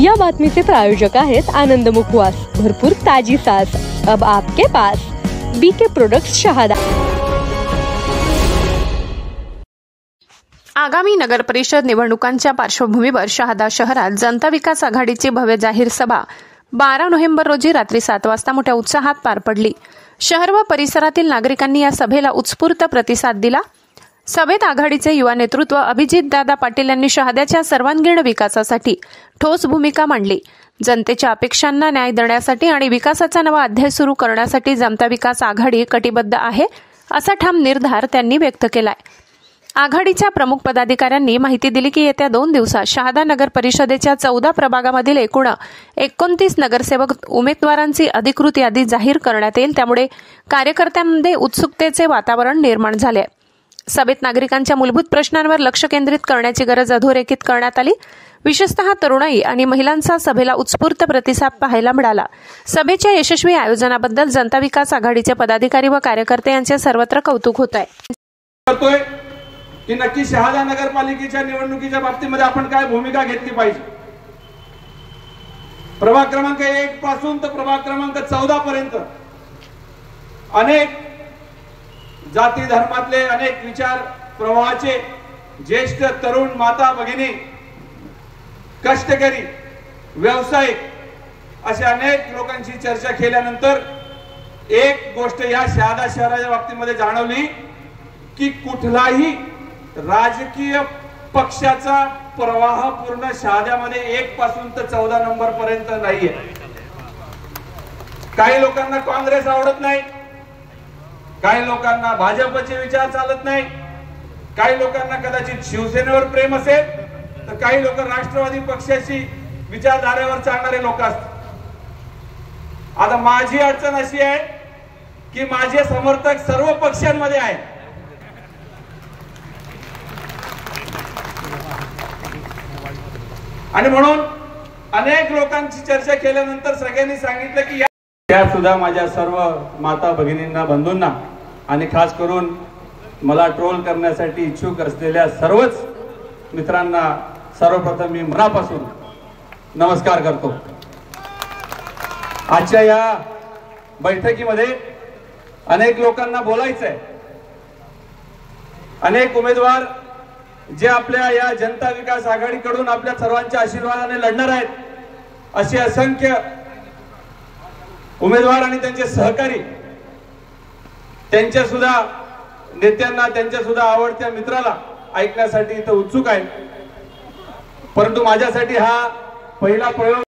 या बातमीचे प्रायोजक आहेत आनंद मुखवास, भरपूर ताजी सास अब आपके पास। BK products, Shahada. आगामी नगर परिषद निवडणुकांच्या पार्श्वभूमीवर शहादा शहरात जनता विकास आघाडीची भव्य जाहीर सभा 12 नोव्हेंबर रोजी रात्री 7 वाजता मोठ्या उत्साहात पार पडली। शहर व परिसरातील नागरिकांनी या सभेला उत्स्फूर्त प्रतिसाद दिला। सभेत आघाडीचे युवा नेतृत्व अभिजितदादा पाटील यांनी शहाद्याच्या सर्वांगीण विकासासाठी ठोस भूमिका मांडली। जनतेच्या अपेक्षांना न्याय देण्यासाठी आणि विकासाचा नवा अध्याय सुरू करण्यासाठी जनता विकास आघाडी कटिबद्ध आहे, असा ठाम निर्धार त्यांनी व्यक्त केलाय। आघाडीच्या प्रमुख पदाधिकाऱ्यांनी माहिती दिली की येत्या 2 दिवसात शहादा नगर परिषदेच्या 14 प्रभागामधील एकूण 29 नगरसेवक उमेदवारांची अधिकृत यादी जाहीर करण्यात येईल, त्यामुळे कार्यकर्त्यांमध्ये उत्सुकतेचे वातावरण निर्माण झाले आहे। सभेत नागरिकांच्या मूलभूत प्रश्नांवर लक्ष केंद्रित करण्याची गरज अधोरेखित करण्यात आली। विशेषतः तरुणाई आणि महिलांचा सभेला उत्स्फूर्त प्रतिसाद पाहायला मिळाला। सभेच्या यशस्वी आयोजनाबद्दल जनता विकास आघाडीचे पदाधिकारी व कार्यकर्ते यांचे सर्वत्र कौतुक होत आहे। की नक्की शहादा नगरपालिकेच्या निवडणुकीच्या बाबतीमध्ये आपण काय भूमिका घेतली पाहिजे। प्रभाग क्रमांक 1 पासून तर प्रभाग क्रमांक 14 पर्यंत अनेक जाती धर्मातले, अनेक विचार प्रवाहाचे ज्येष्ठ तरुण माता भगिनी, कष्टकरी, व्यावसायिक अशा अनेक लोकांची चर्चा केल्यानंतर एक गोष्ट या शहादा शहराच्या बाबतीमध्ये जाणवली की कुठलाही राजकीय पक्षाचा प्रवाह पूर्ण शहाद्यामध्ये 1 पासून तर 14 नंबर पर्यंत नाहीये। काही लोकांना काँग्रेस आवडत नाही, काही लोकांना भाजपचे विचार चालत नाही, काही लोकांना कदाचित शिवसेनेवर प्रेम असेल, तर काही लोक राष्ट्रवादी पक्षाची विचारधारेवर चालणारे लोक असतात। आता माझी अडचण अशी आहे की माझे समर्थक सर्व पक्षांमध्ये आहेत आणि म्हणून अनेक लोकांची चर्चा केल्यानंतर सगळ्यांनी सांगितलं की या सुद्धा माझ्या सर्व माता भगिनींना, बंधूंना आणि खास करून मला ट्रोल करण्यासाठी इच्छुक असलेल्या सर्वच मित्रांना सर्वप्रथम मी मनापासून नमस्कार करतो। आजच्या या बैठकीमध्ये अनेक लोकांना बोलायचं आहे। अनेक उमेदवार जे आपल्या या जनता विकास आघाडीकडून आपल्या सर्वांच्या आशीर्वादाने लढणार आहेत, असे असंख्य उमेदवार आणि त्यांचे सहकारी, त्यांच्या सुद्धा नेत्यांना, त्यांच्या सुद्धा आवडत्या मित्राला ऐकण्यासाठी इथं उत्सुक आहे। परंतु माझ्यासाठी हा पहिला प्रयोग